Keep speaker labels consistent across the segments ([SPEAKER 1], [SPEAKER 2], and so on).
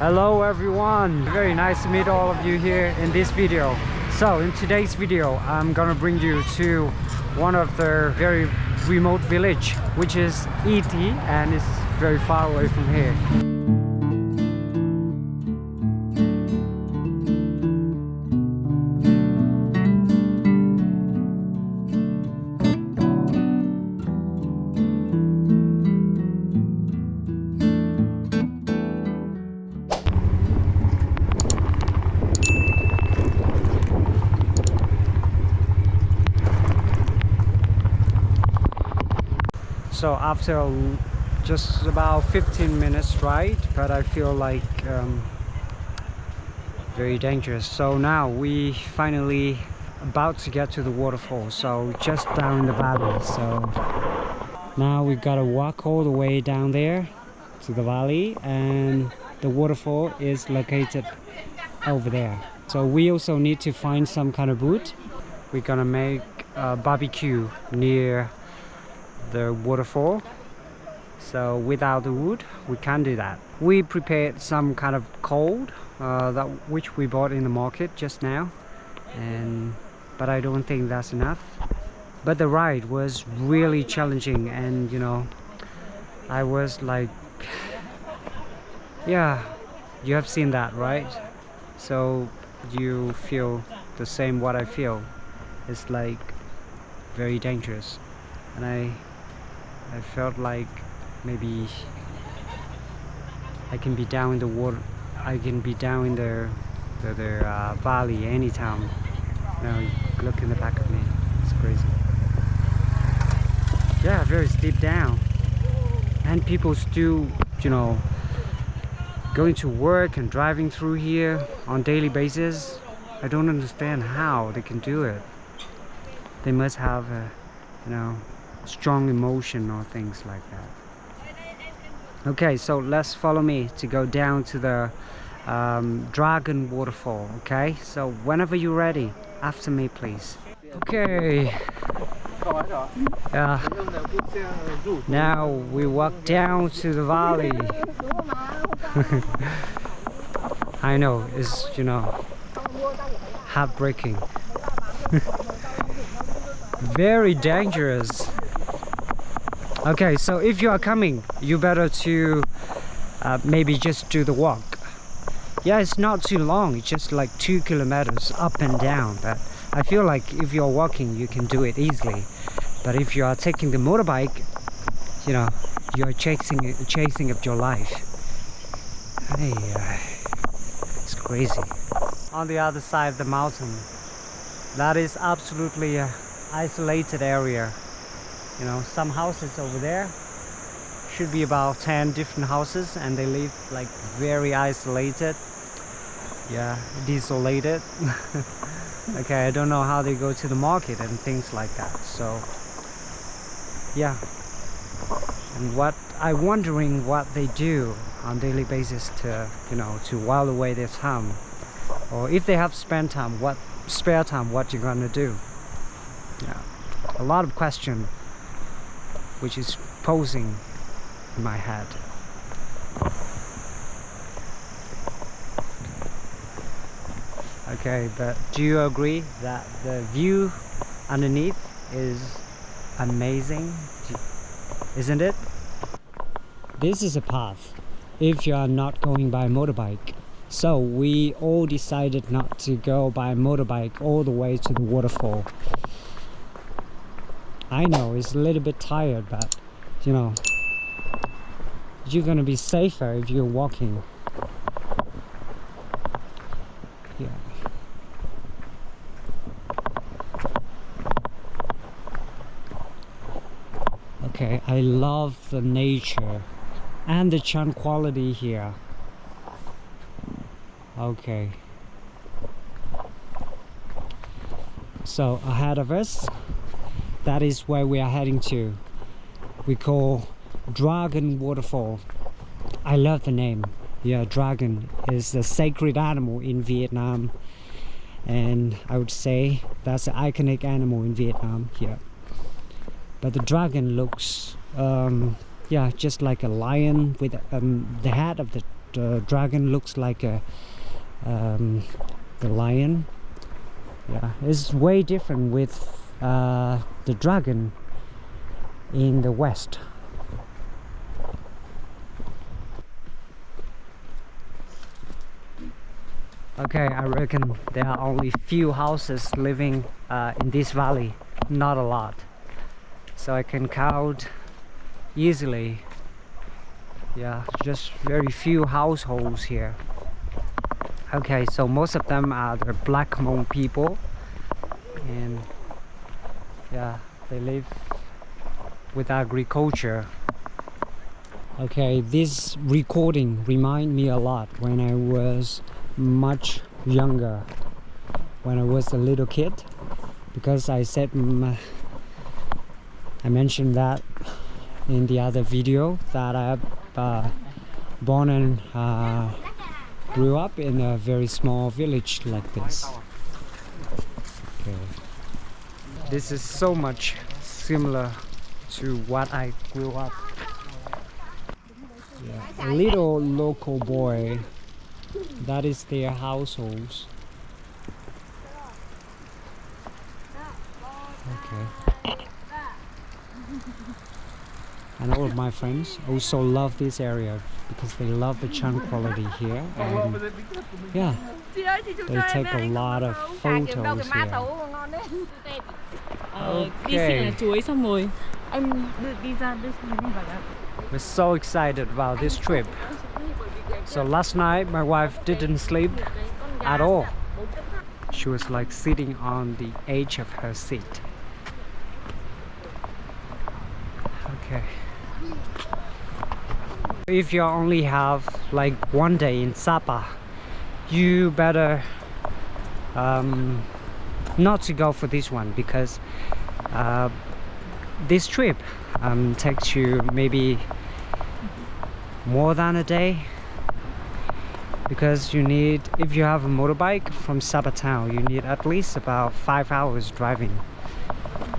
[SPEAKER 1] Hello everyone, very nice to meet all of you here in this video. So in today's video I'm gonna bring you to one of the very remote village, which is ET, and it's very far away from here. So after just about 15 minutes ride, but I feel like very dangerous. So now we finally about to get to the waterfall, so just down in the valley. So now we gotta walk all the way down there to the valley, and the waterfall is located over there. So we also need to find some kind of wood. We're gonna make a barbecue near the waterfall, so without the wood we can't do that. We prepared some kind of coal which we bought in the market just now, but I don't think that's enough. But the ride was really challenging, and you know, I was like, yeah, you have seen that, right? So you feel the same what I feel. It's like very dangerous, and I felt like maybe I can be down in the water, I can be down in the valley anytime. Now look in the back of me, it's crazy. Yeah, very steep down, and people still, you know, going to work and driving through here on daily basis. I don't understand how they can do it. They must have a, you know, strong emotion or things like that. Okay, so let's follow me to go down to the dragon waterfall. Okay, so whenever you're ready, after me please. Okay, now we walk down to the valley. I know, it's, you know, heartbreaking. Very dangerous. Okay, so if you are coming, you better to maybe just do the walk. Yeah, it's not too long, it's just like 2 kilometers up and down, but I feel like if you're walking you can do it easily. But if you are taking the motorbike, you know, you're chasing up your life. Hey, it's crazy. On the other side of the mountain, that is absolutely an isolated area. You know, some houses over there should be about 10 different houses, and they live like very isolated. Yeah, desolated. Okay, I don't know how they go to the market and things like that. So yeah, and what I'm wondering what they do on daily basis to, you know, to while away their time, or if they have spare time, what you're gonna do. Yeah, a lot of questions which is posing in my head. Okay, but do you agree that the view underneath is amazing? Isn't it? This is a path if you are not going by motorbike. So we all decided not to go by motorbike all the way to the waterfall. I know it's a little bit tired, but you know, you're gonna be safer if you're walking. Yeah. Okay, I love the nature and the tranquility here. Okay. So ahead of us, that is where we are heading to. We call Dragon Waterfall. I love the name. Yeah, dragon is a sacred animal in Vietnam, and I would say that's an iconic animal in Vietnam. Yeah, but the dragon looks yeah, just like a lion with the head of the dragon looks like a the lion. Yeah, it's way different with the dragon in the west. Okay, I reckon there are only few houses living in this valley, not a lot. So I can count easily. Yeah, just very few households here. Okay, so most of them are the Black Hmong people, and yeah, they live with agriculture. Okay, this recording reminds me a lot when I was much younger, when I was a little kid, because I said I mentioned that in the other video that I born and grew up in a very small village like this. Okay. This is so much similar to what I grew up. Yeah. A little local boy, that is their households. Okay. And all of my friends also love this area because they love the tranquility here, and yeah, they take a lot of photos here. Okay. We're so excited about this trip. So last night my wife didn't sleep at all. She was like sitting on the edge of her seat. Okay. If you only have like one day in Sapa, you better not to go for this one, because this trip takes you maybe more than a day, because you need, if you have a motorbike from Sapa town, you need at least about 5 hours driving,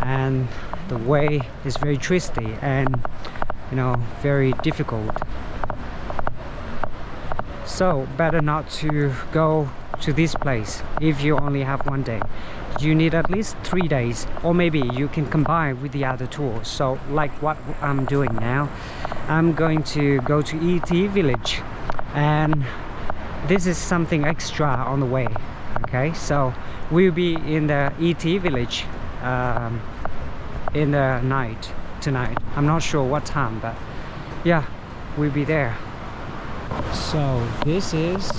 [SPEAKER 1] and the way is very twisty and, you know, very difficult. So better not to go to this place if you only have one day. You need at least 3 days, or maybe you can combine with the other tours. So like what I'm doing now, I'm going to go to ET village, and this is something extra on the way. Okay, so we'll be in the ET village in the night tonight. I'm not sure what time, but yeah, we'll be there. So this is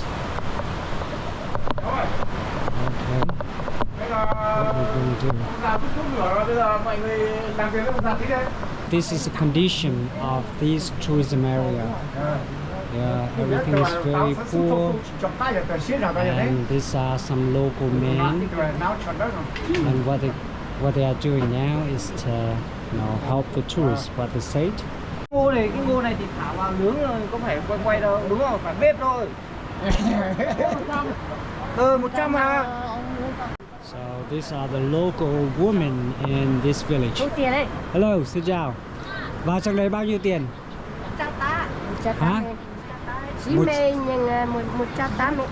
[SPEAKER 1] okay, what we're going to do. This is the condition of this tourism area. Yeah, everything is very poor, and these are some local men, and what they are doing now is to, you know, help the tourists. What they said.
[SPEAKER 2] Ngô này, cái ngô này thì thả vào nướng rồi, có phải quay đâu, đúng không? Phải bếp thôi. 100 mà.
[SPEAKER 1] So these are the local women in this village. Hello, xin chào. Vào trong đấy bao nhiêu tiền?
[SPEAKER 3] 180.
[SPEAKER 1] Hả?
[SPEAKER 3] 180.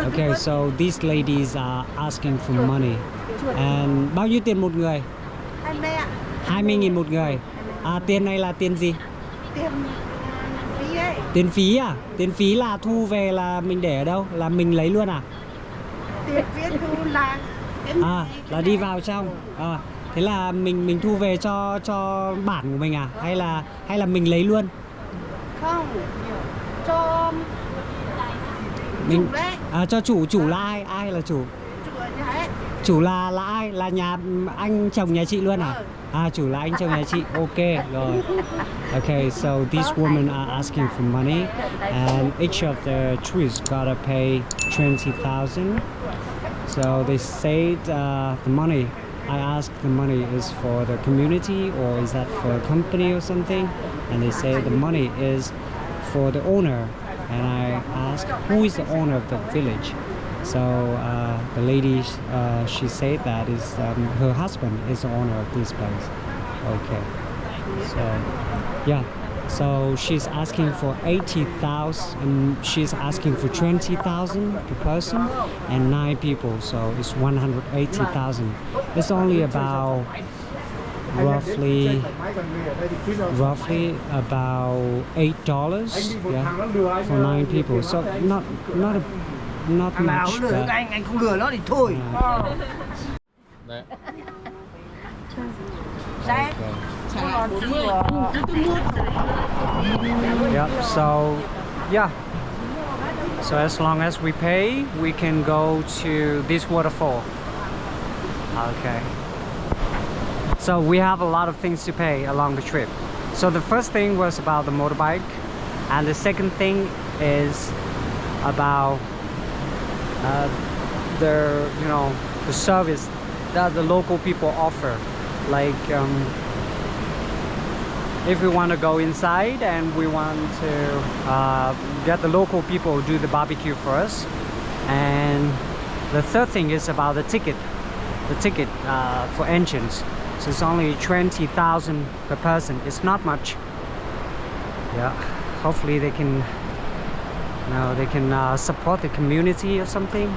[SPEAKER 1] Okay, so these ladies are asking for money. And bao nhiêu tiền một người? 20.000 một người. À, tiền này là tiền gì?
[SPEAKER 3] Tiền phí ấy.
[SPEAKER 1] Tiền phí à? Tiền phí là thu về là mình để ở đâu? Là mình lấy luôn à?
[SPEAKER 3] Tiền phí thu là
[SPEAKER 1] là đi vào trong. À, thế là mình thu về cho bản của mình à? Hay là mình lấy luôn?
[SPEAKER 3] Không, cho
[SPEAKER 1] mình
[SPEAKER 3] chủ đấy.
[SPEAKER 1] À, cho chủ là ai? Ai là chủ? Chủ là ai? Là nhà anh chồng nhà chị luôn à? À, chủ là anh chồng nhà chị. Ok, rồi. Okay, so these women are asking for money, and each of the tourists gotta pay 20,000. So they said the money, I asked the money is for the community or is that for a company or something, and they say the money is for the owner, and I asked who is the owner of the village. So the lady, she said that is her husband is the owner of this place. Okay, so yeah, So she's asking for 80,000, and she's asking for 20,000 per person, and 9 people, so it's 180,000. It's only about roughly about $8, yeah, for 9 people. So not much.
[SPEAKER 2] Lừa
[SPEAKER 1] But,
[SPEAKER 2] anh không lừa nó thì thôi.
[SPEAKER 4] Đấy.
[SPEAKER 2] Đấy.
[SPEAKER 1] yep. So yeah. So as long as we pay, we can go to this waterfall. Okay. So we have a lot of things to pay along the trip. So the first thing was about the motorbike, and the second thing is about the the service that the local people offer. Like if we want to go inside and we want to get the local people do the barbecue for us. And the third thing is about the ticket for entrance. So it's only 20,000 per person. It's not much. Yeah, hopefully they can support the community or something.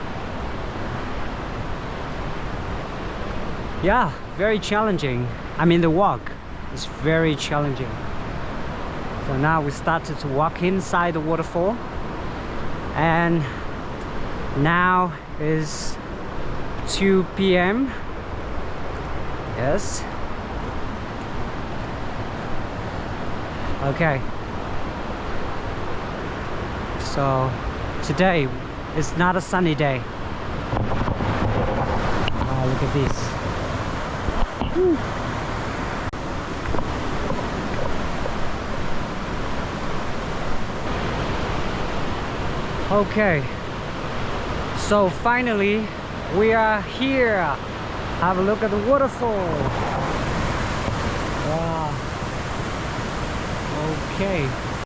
[SPEAKER 1] Yeah, very challenging. I mean, the walk is very challenging. So now we started to walk inside the waterfall, and now is 2 p.m. Yes. Okay. So today is not a sunny day. Oh, look at this. Whew. Okay, so finally we are here. Have a look at the waterfall. Wow. Okay.